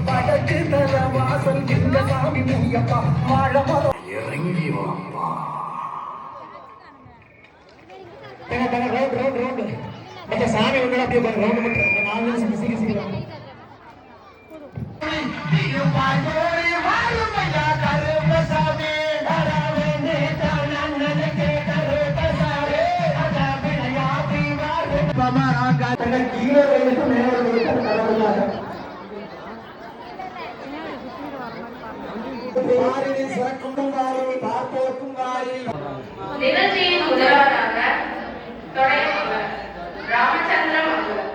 வடக்கு தர வாசல் இந்த சாமி முயப்பா வாழ மரம் இறங்கி வாப்பா சாமி வந்து அப்படியே ரவுண்ட் மட்டும் 4 நிமிஷம் சீக்கிரம் நிகழ்ச்சியின் முதல்வராக தொடங்கியவர் ராமச்சந்திர மங்குளம்.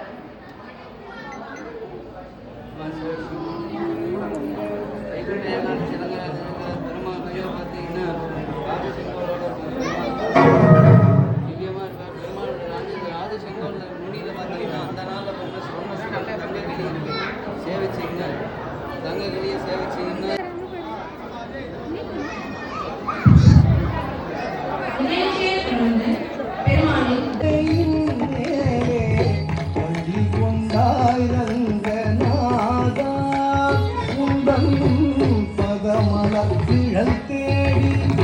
சேவை செய்யுங்க, தங்கங்களையே சேவை செய்யுங்க. பதமலர் தேடி